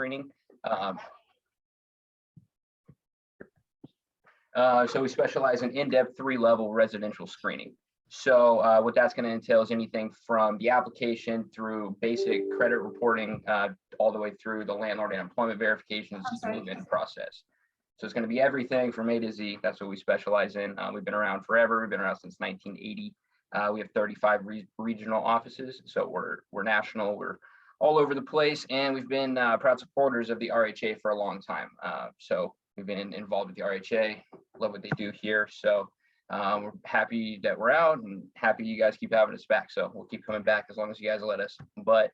screening. So we specialize in in-depth 3-level residential screening. So what that's going to entail is anything from the application through basic credit reporting, all the way through the landlord and employment verifications to the move-in process. So it's going to be everything from A to Z. That's what we specialize in. We've been around forever. We've been around since 1980. We have 35 regional offices. So we're national. We're all over the place, and we've been proud supporters of the RHA for a long time. So we've been involved with the RHA. Love what they do here. So we're happy that we're out and happy you guys keep having us back. So we'll keep coming back as long as you guys let us. But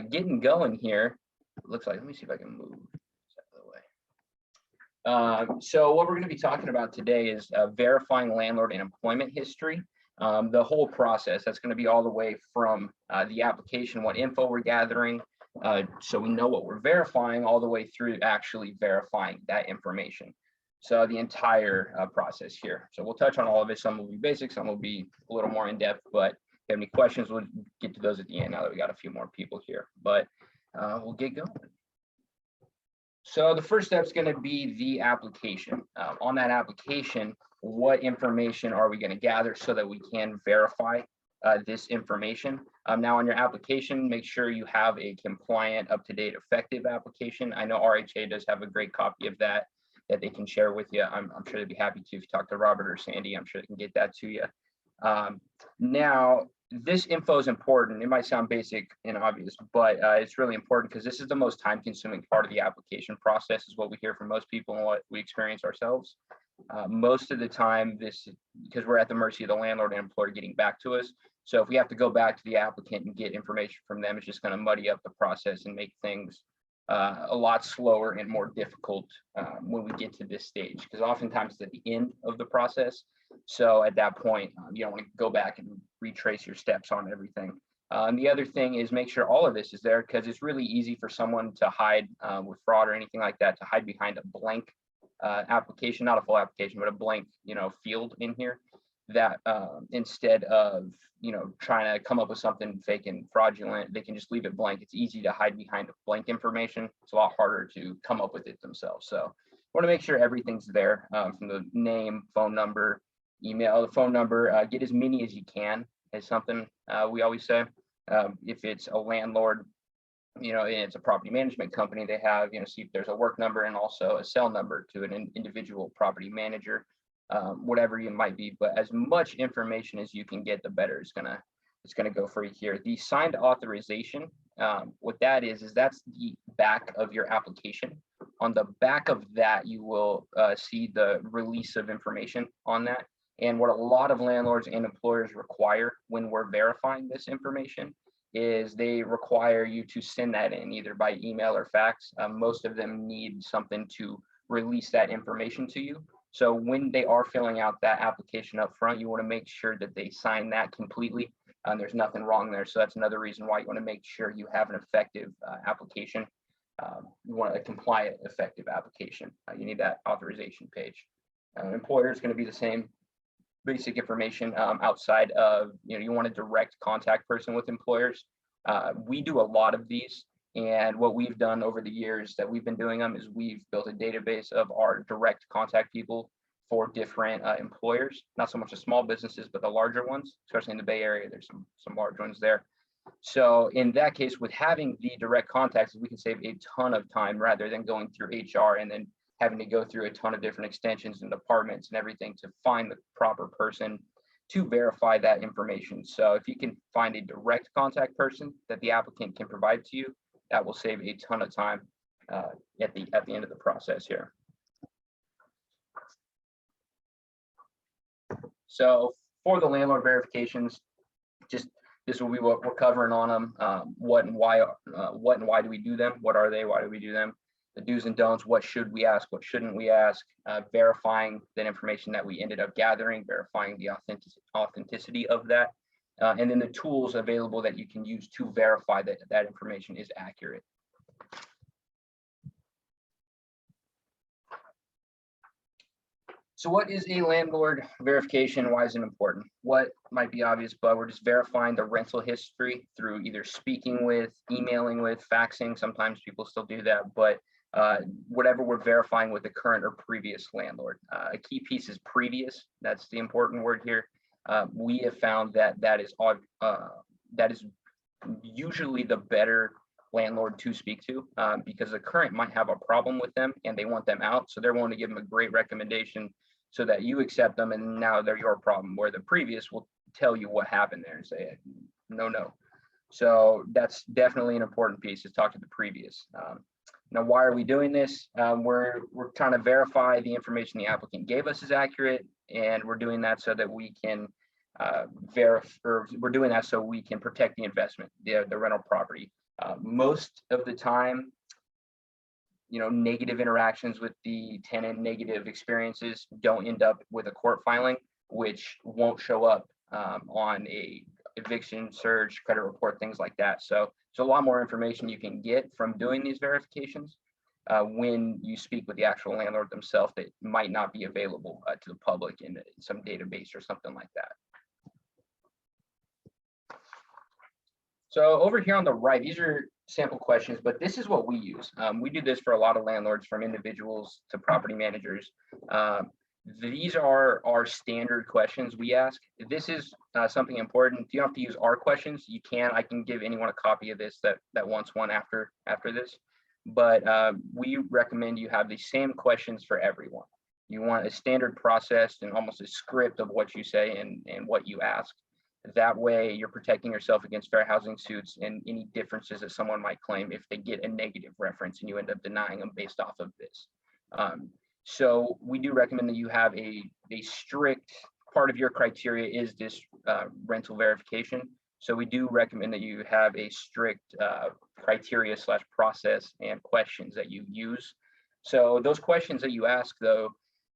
getting going here, looks like, let me see if I can move this out of the way. So what we're going to be talking about today is verifying landlord and employment history. The whole process, that's going to be all the way from the application, what info we're gathering, so we know what we're verifying, all the way through actually verifying that information. So the entire process here. So we'll touch on all of it. Some will be basic, some will be a little more in depth, but if you have any questions, we'll get to those at the end now that we got a few more people here, but we'll get going. So the first step is going to be the application. On that application, what information are we going to gather so that we can verify this information? Now on your application, make sure you have a compliant, up-to-date, effective application. I know RHA does have a great copy of that they can share with you. I'm sure they'd be happy to. If you talk to Robert or Sandy, I'm sure they can get that to you. Now, this info is important. It might sound basic and obvious, but it's really important because this is the most time-consuming part of the application process, is what we hear from most people and what we experience ourselves. Most of the time, because we're at the mercy of the landlord and employer getting back to us. So if we have to go back to the applicant and get information from them, it's just going to muddy up the process and make things a lot slower and more difficult when we get to this stage, because oftentimes it's at the end of the process. So at that point, you don't want to go back and retrace your steps on everything. And the other thing is make sure all of this is there, because it's really easy for someone to hide with fraud or anything like that, to hide behind a blank application, not a full application, but a blank, field in here, that instead of, trying to come up with something fake and fraudulent, they can just leave it blank. It's easy to hide behind blank information. It's a lot harder to come up with it themselves. So we want to make sure everything's there, from the name, phone number, email. The phone number, get as many as you can, is something we always say. If it's a landlord, and it's a property management company, they have, see if there's a work number and also a cell number to an individual property manager, whatever you might be. But as much information as you can get, the better it's gonna go for you here. The signed authorization, what that is that's the back of your application. On the back of that, you will see the release of information on that. And what a lot of landlords and employers require when we're verifying this information is they require you to send that in either by email or fax. Most of them need something to release that information to you. So when they are filling out that application up front, you want to make sure that they sign that completely. There's nothing wrong there. So that's another reason why you want to make sure you have an effective application. You want a compliant, effective application. You need that authorization page. Employer is going to be the same. Basic information outside of, you want a direct contact person with employers. We do a lot of these, and what we've done over the years that we've been doing them is we've built a database of our direct contact people for different employers, not so much the small businesses, but the larger ones, especially in the Bay Area. There's some large ones there. So in that case, with having the direct contacts, we can save a ton of time rather than going through HR and then having to go through a ton of different extensions and departments and everything to find the proper person to verify that information. So if you can find a direct contact person that the applicant can provide to you, that will save a ton of time at the end of the process here. So for the landlord verifications, just this will be what we're covering on them. What and why do we do them? What are they? Why do we do them? The do's and don'ts, what should we ask, what shouldn't we ask, verifying that information that we ended up gathering, verifying the authenticity of that, and then the tools available that you can use to verify that that information is accurate. So what is a landlord verification? Why is it important? What might be obvious, but we're just verifying the rental history through either speaking with, emailing with, faxing. Sometimes people still do that, but whatever we're verifying with the current or previous landlord. A key piece is previous. That's the important word here. We have found that that is usually the better landlord to speak to, because the current might have a problem with them and they want them out. So they're willing to give them a great recommendation so that you accept them, and now they're your problem, where the previous will tell you what happened there and say, no. So that's definitely an important piece, is talk to the previous. Now, why are we doing this? We're trying to verify the information the applicant gave us is accurate, and we're doing that so that we can we're doing that so we can protect the investment, the rental property. Most of the time, negative interactions with the tenant, negative experiences don't end up with a court filing, which won't show up on a eviction search, credit report, things like that. So there's a lot more information you can get from doing these verifications when you speak with the actual landlord themselves that might not be available to the public in some database or something like that. So over here on the right, these are sample questions, but this is what we use. We do this for a lot of landlords, from individuals to property managers. These are our standard questions we ask. This is something important. You don't have to use our questions. You can. I can give anyone a copy of this that wants one after this. But we recommend you have the same questions for everyone. You want a standard process and almost a script of what you say and what you ask. That way you're protecting yourself against fair housing suits and any differences that someone might claim if they get a negative reference and you end up denying them based off of this. So we do recommend that you have a strict part of your criteria is this rental verification. So we do recommend that you have a strict criteria / process and questions that you use. So those questions that you ask, though,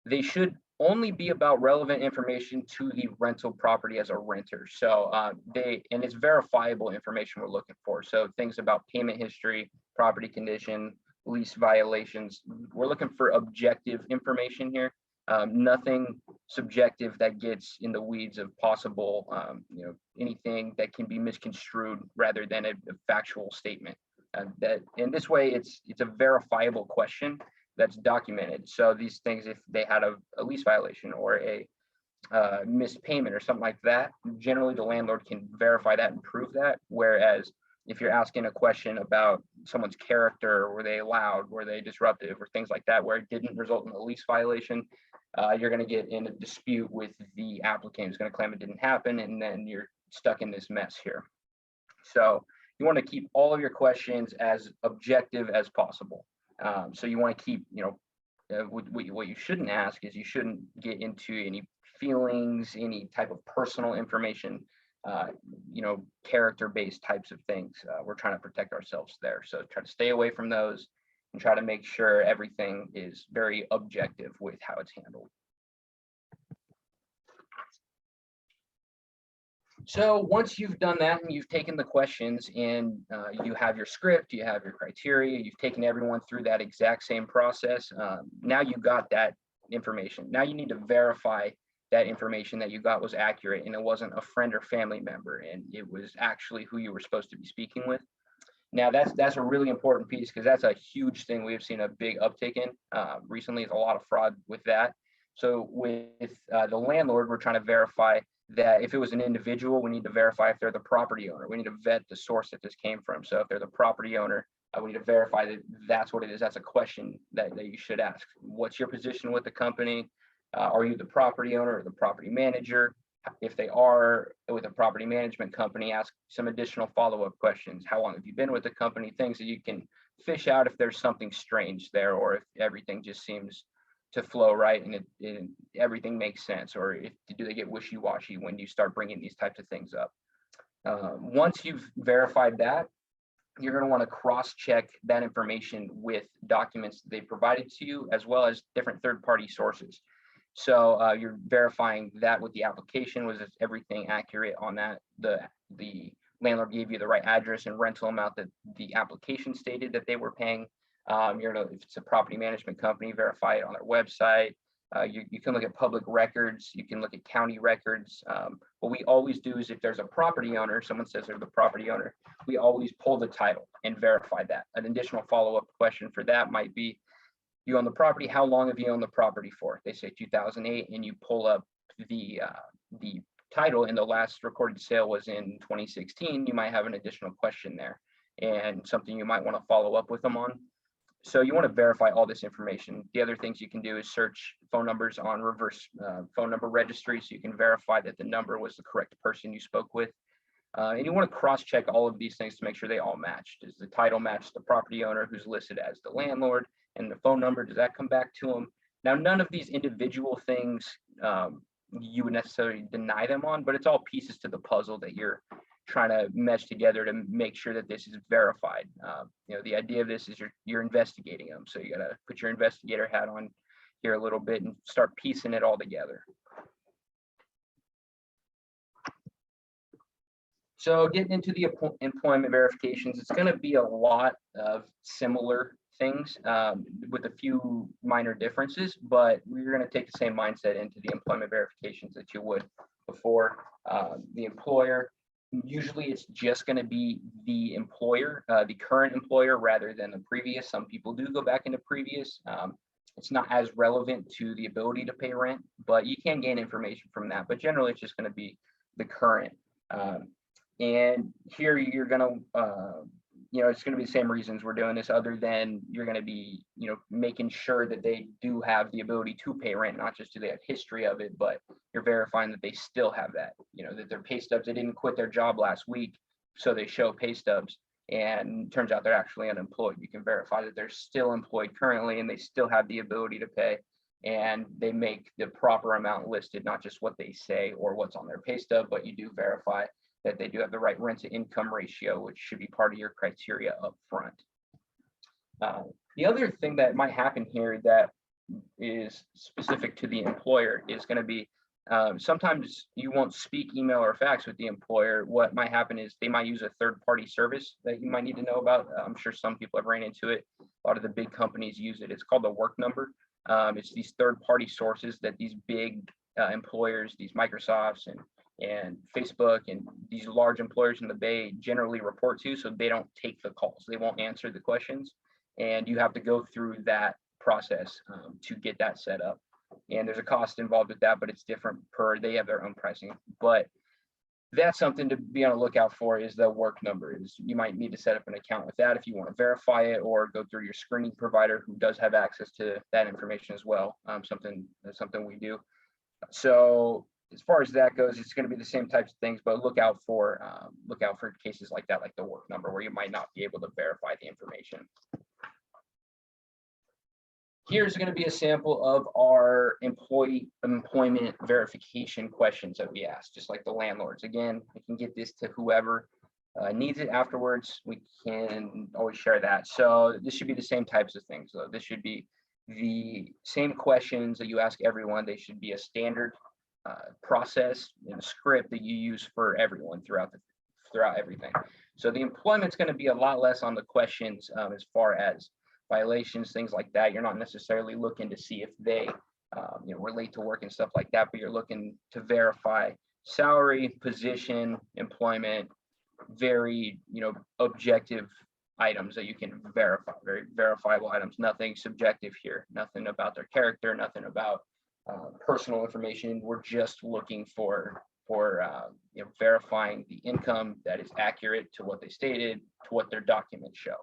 they should only be about relevant information to the rental property as a renter. So and it's verifiable information we're looking for. So things about payment history, property condition, lease violations. We're looking for objective information here. Nothing subjective that gets in the weeds of possible, anything that can be misconstrued rather than a factual statement. And this way, it's a verifiable question that's documented. So these things, if they had a lease violation or a missed payment or something like that, generally the landlord can verify that and prove that. Whereas if you're asking a question about someone's character, were they loud, were they disruptive, or things like that, where it didn't result in a lease violation, you're going to get in a dispute with the applicant who's going to claim it didn't happen, and then you're stuck in this mess here. So you want to keep all of your questions as objective as possible. So you want to keep, what you shouldn't ask is you shouldn't get into any feelings, any type of personal information, character-based types of things. We're trying to protect ourselves there. So try to stay away from those and try to make sure everything is very objective with how it's handled. So once you've done that and you've taken the questions and you have your script, you have your criteria, you've taken everyone through that exact same process, now you got that information. Now you need to verify that information that you got was accurate and it wasn't a friend or family member and it was actually who you were supposed to be speaking with. Now that's a really important piece, because that's a huge thing we've seen a big uptick in recently. Is a lot of fraud with that. So with the landlord, we're trying to verify that if it was an individual, we need to verify if they're the property owner. We need to vet the source that this came from. So if they're the property owner, we need to verify that that's what it is. That's a question that you should ask. What's your position with the company? Are you the property owner or the property manager? If they are with a property management company, ask some additional follow-up questions. How long have you been with the company? Things that you can fish out if there's something strange there, or if everything just seems to flow right and everything makes sense, or do they get wishy-washy when you start bringing these types of things up. Once you've verified that, you're going to want to cross-check that information with documents they provided to you, as well as different third-party sources. So you're verifying that with the application, was everything accurate on that? The landlord gave you the right address and rental amount that the application stated that they were paying. If it's a property management company, verify it on their website. You can look at public records, you can look at county records. What we always do is if there's a property owner, someone says they're the property owner, we always pull the title and verify that. An additional follow-up question for that might be, you own the property, how long have you owned the property for? They say 2008, and you pull up the title, and the last recorded sale was in 2016, you might have an additional question there and something you might want to follow up with them on. So you want to verify all this information. The other things you can do is search phone numbers on reverse phone number registry, so you can verify that the number was the correct person you spoke with. And you want to cross-check all of these things to make sure they all match. Does the title match the property owner who's listed as the landlord? And the phone number, does that come back to them? Now, none of these individual things you would necessarily deny them on, but it's all pieces to the puzzle that you're trying to mesh together to make sure that this is verified. The idea of this is you're investigating them. So you got to put your investigator hat on here a little bit and start piecing it all together. So getting into the employment verifications, it's going to be a lot of similar things with a few minor differences, but we're going to take the same mindset into the employment verifications that you would before. The employer, usually it's just going to be the employer, the current employer, rather than the previous. Some people do go back into previous. It's not as relevant to the ability to pay rent, but you can gain information from that. But generally, it's just going to be the current. And here you're going to, it's going to be the same reasons we're doing this, other than you're going to be, making sure that they do have the ability to pay rent, not just do they have history of it, but you're verifying that they still have that, that their pay stubs, they didn't quit their job last week, so they show pay stubs, and turns out they're actually unemployed. You can verify that they're still employed currently and they still have the ability to pay, and they make the proper amount listed, not just what they say or what's on their pay stub, but you do verify that they do have the right rent to income ratio, which should be part of your criteria up front. The other thing that might happen here that is specific to the employer is going to be sometimes you won't speak, email, or fax with the employer. What might happen is they might use a third-party service that you might need to know about. I'm sure some people have ran into it. A lot of the big companies use it. It's called the work number. It's these third-party sources that these big employers, these Microsofts and Facebook and these large employers in the Bay generally report to, so they don't take the calls. They won't answer the questions, and you have to go through that process to get that set up. And there's a cost involved with that, but it's different they have their own pricing. But that's something to be on the lookout for, is the work number. You might need to set up an account with that if you want to verify it, or go through your screening provider who does have access to that information as well. That's something we do. So as far as that goes, it's going to be the same types of things, but look out for cases like that, like the work number, where you might not be able to verify the information. Here's going to be a sample of our employment verification questions that we ask, just like the landlords. Again, I can get this to whoever needs it afterwards. We can always share that. So this should be the same types of things. So this should be the same questions that you ask everyone. They should be a standard process and a script that you use for everyone throughout everything. So the employment's going to be a lot less on the questions as far as violations, things like that. You're not necessarily looking to see if they relate to work and stuff like that, but you're looking to verify salary, position, employment, very objective items that you can verify, very verifiable items. Nothing subjective here, nothing about their character, nothing about personal information. We're just looking for verifying the income that is accurate to what they stated, to what their documents show.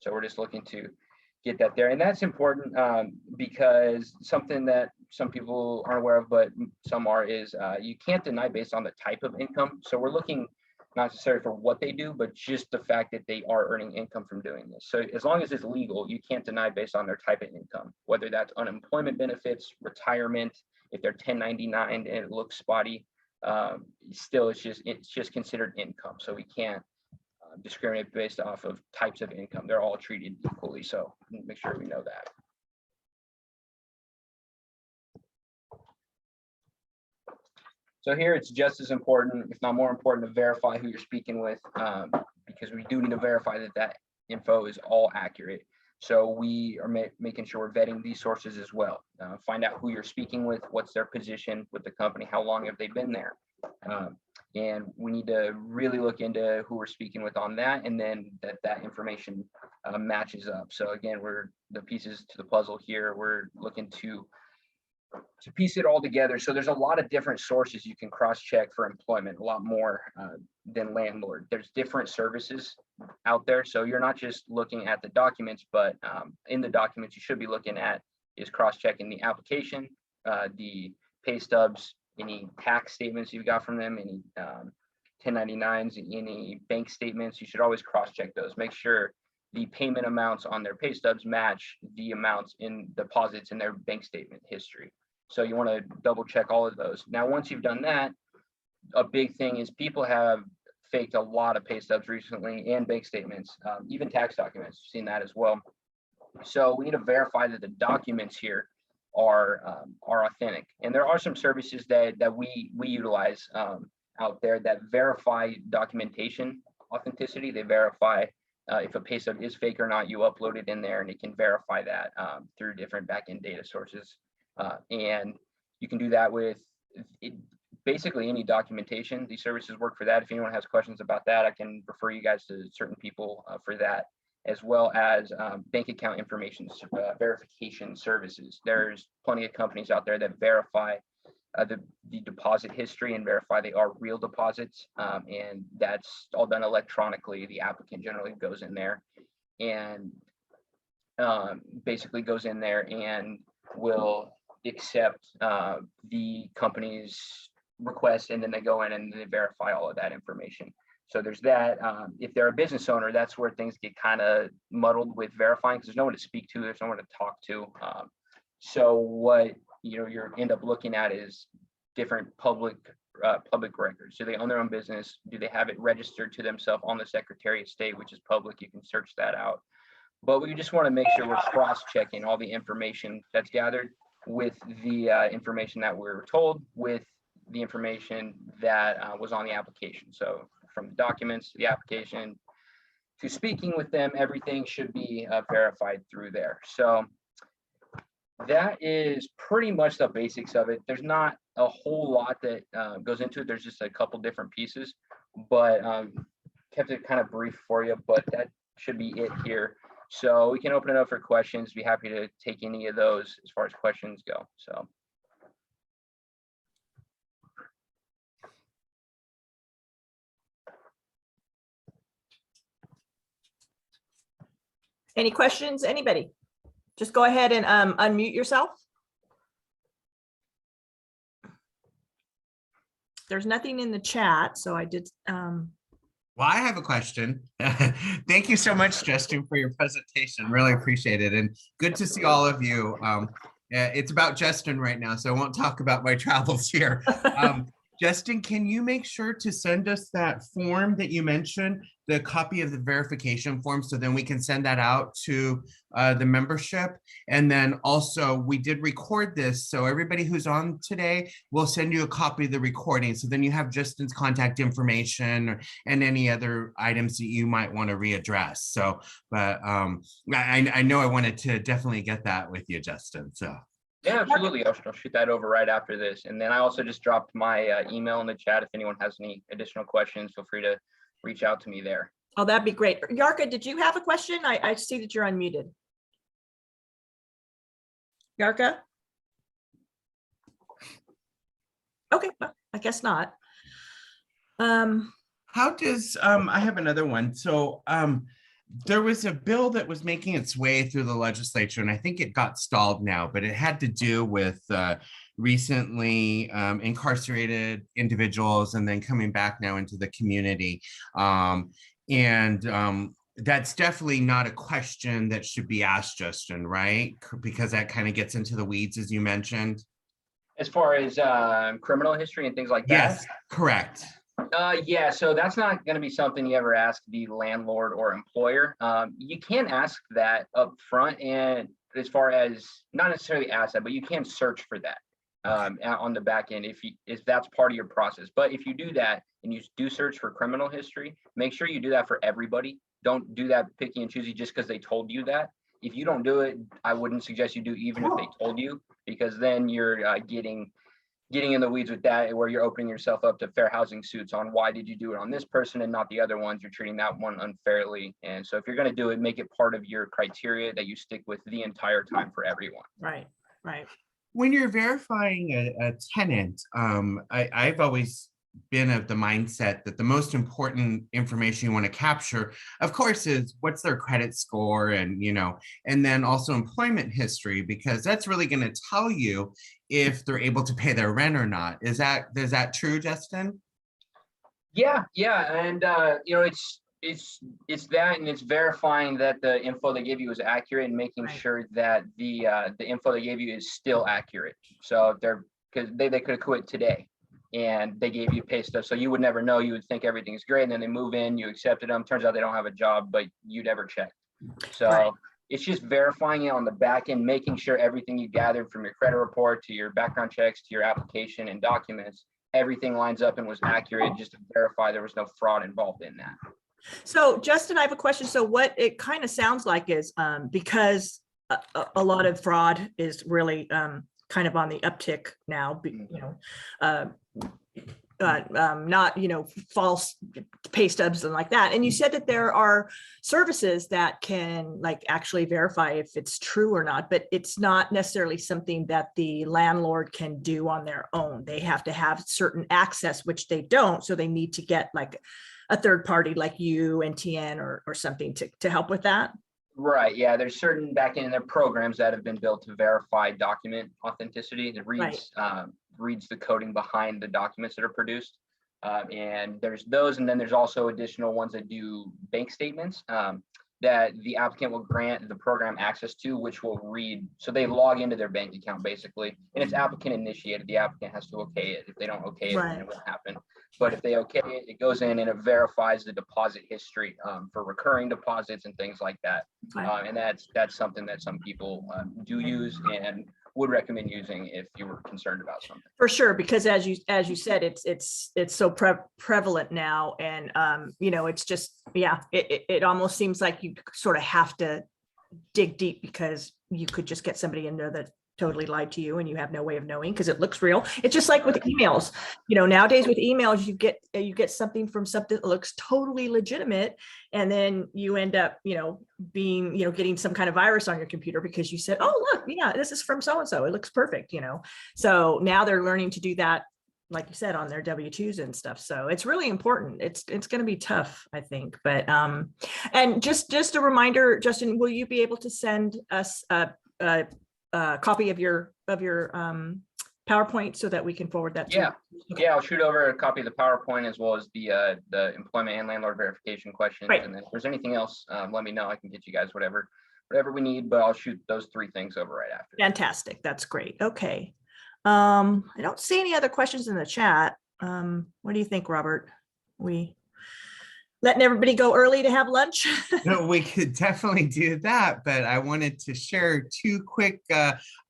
So we're just looking to get that there. And that's important because something that some people aren't aware of, but some are, is you can't deny based on the type of income. So we're looking not necessarily for what they do, but just the fact that they are earning income from doing this. So as long as it's legal, you can't deny based on their type of income, whether that's unemployment benefits, retirement, if they're 1099 and it looks spotty, still it's just considered income. So we can't discriminate based off of types of income. They're all treated equally. So make sure we know that. So here it's just as important, if not more important, to verify who you're speaking with, because we do need to verify that that info is all accurate. So we are making sure we're vetting these sources as well. Find out who you're speaking with, what's their position with the company, how long have they been there. And we need to really look into who we're speaking with on that, and then that information matches up. So again, we're the pieces to the puzzle here. We're looking to piece it all together. So there's a lot of different sources you can cross-check for employment, a lot more than landlord. There's different services out there. So you're not just looking at the documents, but in the documents you should be looking at is cross-checking the application, the pay stubs, any tax statements you've got from them, any 1099s, any bank statements. You should always cross-check those. Make sure the payment amounts on their pay stubs match the amounts in deposits in their bank statement history. So you want to double check all of those. Now, once you've done that, a big thing is people have faked a lot of pay stubs recently and bank statements, even tax documents. We've seen that as well. So we need to verify that the documents here are authentic. And there are some services that we utilize out there that verify documentation authenticity. They verify if a pay stub is fake or not. You upload it in there, and it can verify that through different backend data sources. And you can do that with basically any documentation. These services work for that. If anyone has questions about that, I can refer you guys to certain people for that, as well as bank account information verification services. There's plenty of companies out there that verify the deposit history and verify they are real deposits, and that's all done electronically. The applicant generally goes in there and basically goes in there and will accept the company's request, and then they go in and they verify all of that information. So there's that. If they're a business owner, that's where things get kind of muddled with verifying, because there's no one to speak to, there's no one to talk to. So what you end up looking at is different public records. Do they own their own business? Do they have it registered to themselves on the Secretary of State, which is public? You can search that out. But we just want to make sure we're cross-checking all the information that's gathered with the information that we're told, with the information that was on the application. So from the documents to the application to speaking with them, everything should be verified through there. So that is pretty much the basics of it. There's not a whole lot that goes into it. There's just a couple different pieces, but kept it kind of brief for you, but that should be it here. So we can open it up for questions. Be happy to take any of those as far as questions go. So. Any questions, anybody? Just go ahead and unmute yourself. There's nothing in the chat, so I did. Well, I have a question. Thank you so much, Justin, for your presentation. Really appreciate it. And good to see all of you. It's about Justin right now, so I won't talk about my travels here. Justin, can you make sure to send us that form that you mentioned, the copy of the verification form, so then we can send that out to the membership? And then also, we did record this, so everybody who's on today, we'll send you a copy of the recording. So then you have Justin's contact information and any other items that you might want to readdress. So, but I know I wanted to definitely get that with you, Justin. So. Yeah, absolutely. I'll shoot that over right after this. And then I also just dropped my email in the chat. If anyone has any additional questions, feel free to reach out to me there. Oh, that'd be great. Yarka, did you have a question? I see that you're unmuted. Yarka? Okay, well, I guess not. How does, I have another one. So there was a bill that was making its way through the legislature, and I think it got stalled now, but it had to do with recently incarcerated individuals and then coming back now into the community. That's definitely not a question that should be asked, Justin, right? Because that kind of gets into the weeds, as you mentioned. As far as criminal history and things like that? Yes, correct. Yeah, so that's not going to be something you ever ask the landlord or employer. You can ask that up front, and as far as not necessarily ask that, but you can search for that on the back end if that's part of your process. But if you do that and you do search for criminal history, make sure you do that for everybody. Don't do that picky and choosy just because they told you that. If you don't do it, I wouldn't suggest you do, even if they told you, because then you're getting in the weeds with that, where you're opening yourself up to fair housing suits on why did you do it on this person and not the other ones. You're treating that one unfairly. And so if you're going to do it, make it part of your criteria that you stick with the entire time for everyone. Right, right. When you're verifying a tenant, I've always been of the mindset that the most important information you want to capture, of course, is what's their credit score, and and then also employment history, because that's really going to tell you if they're able to pay their rent or not. Is that true, Justin? Yeah, and it's that, and it's verifying that the info they gave you is accurate, and making Right. sure that the info they gave you is still accurate. So if because they could have quit today and they gave you pay stuff, so you would never know. You would think everything's great, and then they move in, you accepted them, turns out they don't have a job, but you never checked. So Right. it's just verifying it on the back end, making sure everything you gathered from your credit report to your background checks to your application and documents, everything lines up and was accurate, just to verify there was no fraud involved in that. So Justin, I have a question. So what it kind of sounds like is because a lot of fraud is really kind of on the uptick now, not, false pay stubs and like that. And you said that there are services that can like actually verify if it's true or not, but it's not necessarily something that the landlord can do on their own. They have to have certain access, which they don't. So they need to get like a third party like you, NTN or something to help with that. Right. Yeah. There's certain back end programs that have been built to verify document authenticity. It reads the coding behind the documents that are produced. And there's those, and then there's also additional ones that do bank statements that the applicant will grant the program access to, which will read. So they log into their bank account basically, and it's applicant initiated. The applicant has to okay it. If they don't okay it, then it won't happen. But if they okay it, it goes in and it verifies the deposit history for recurring deposits and things like that. And that's something that some people do use and would recommend using if you were concerned about something. For sure, because as you said, it's so prevalent now, and it's just, it almost seems like you sort of have to dig deep, because you could just get somebody in there that totally lied to you and you have no way of knowing because it looks real. It's just like with emails, nowadays with emails, you get something from something that looks totally legitimate, and then you end up, getting some kind of virus on your computer because you said, oh, look, this is from so-and-so. It looks perfect, So now they're learning to do that, like you said, on their W-2s and stuff. So it's really important. It's going to be tough, I think. But and just a reminder, Justin, will you be able to send us a copy of your PowerPoint so that we can forward that to you? Okay. Yeah, I'll shoot over a copy of the PowerPoint as well as the employment and landlord verification questions. Right. And then if there's anything else, let me know. I can get you guys whatever we need, but I'll shoot those 3 things over right after. Fantastic. That's great. Okay. I don't see any other questions in the chat. What do you think, Robert? We letting everybody go early to have lunch? No, we could definitely do that, but I wanted to share 2 quick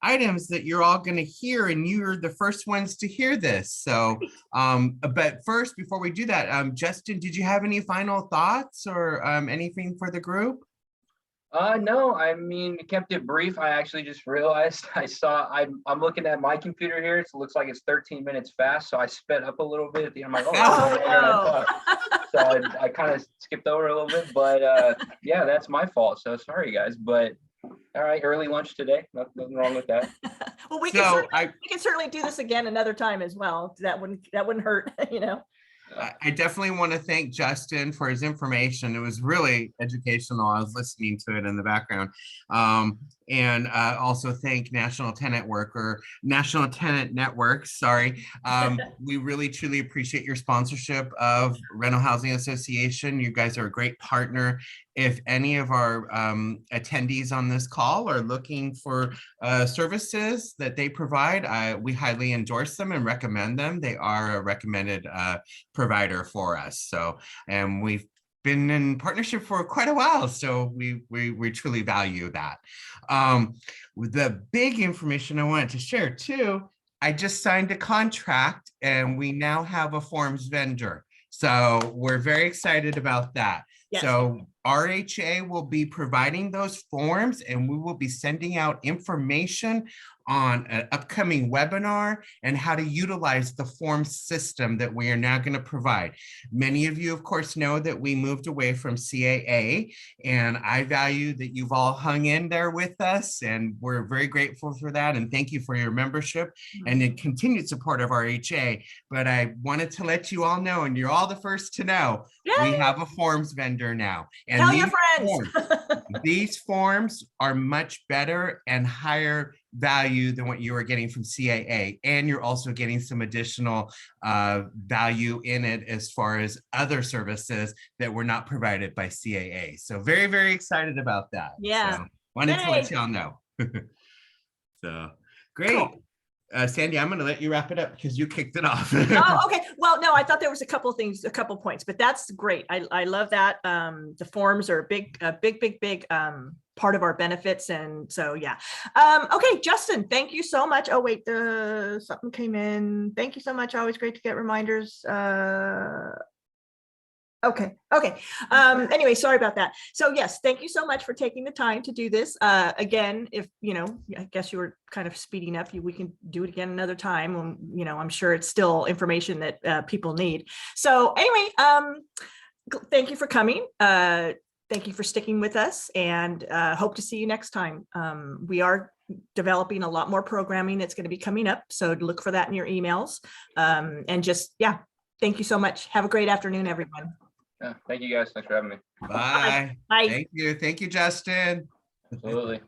items that you're all going to hear, and you're the first ones to hear this. So, but first, before we do that, Justin, did you have any final thoughts or anything for the group? No, I mean, kept it brief. I actually just realized I'm looking at my computer here. It looks like it's 13 minutes fast. So I sped up a little bit at the end. I'm like, no. So I kind of skipped over a little bit, but yeah, that's my fault. So sorry guys, but all right, early lunch today. Nothing wrong with that. Well, we can certainly do this again another time as well. That wouldn't hurt, I definitely want to thank Justin for his information. It was really educational. I was listening to it in the background. And also thank National Tenant Network. Sorry. We really, truly appreciate your sponsorship of Rental Housing Association. You guys are a great partner. If any of our attendees on this call are looking for services that they provide, we highly endorse them and recommend them. They are a recommended provider for us. So, and we've been in partnership for quite a while, so we truly value that. The big information I wanted to share too, I just signed a contract and we now have a forms vendor. So we're very excited about that. Yes. So RHA will be providing those forms, and we will be sending out information on an upcoming webinar and how to utilize the form system that we are now going to provide. Many of you, of course, know that we moved away from CAA, and I value that you've all hung in there with us, and we're very grateful for that. And thank you for your membership and the continued support of RHA. But I wanted to let you all know, and you're all the first to know, we Yay! have a forms vendor now. And Tell your these friends. these forms are much better and higher value than what you are getting from CAA. And you're also getting some additional value in it as far as other services that were not provided by CAA. So very, very excited about that. Yeah. So wanted to let Yay. y'all know. So great. Cool. Sandy, I'm going to let you wrap it up because you kicked it off. Oh, okay. Well, no, I thought there was a couple of things, a couple of points, but that's great. I love that. The forms are a big part of our benefits. And so, yeah. Okay, Justin, thank you so much. Oh, wait, something came in. Thank you so much. Always great to get reminders. Okay. Anyway, sorry about that. So yes, thank you so much for taking the time to do this. Again, if I guess you were kind of speeding up, we can do it again another time when, I'm sure it's still information that people need. So anyway, thank you for coming. Thank you for sticking with us, and hope to see you next time. We are developing a lot more programming that's going to be coming up, so look for that in your emails. And just, yeah, thank you so much. Have a great afternoon, everyone. Yeah, thank you guys. Thanks for having me. Bye. Bye. Thank you. Thank you, Justin. Absolutely.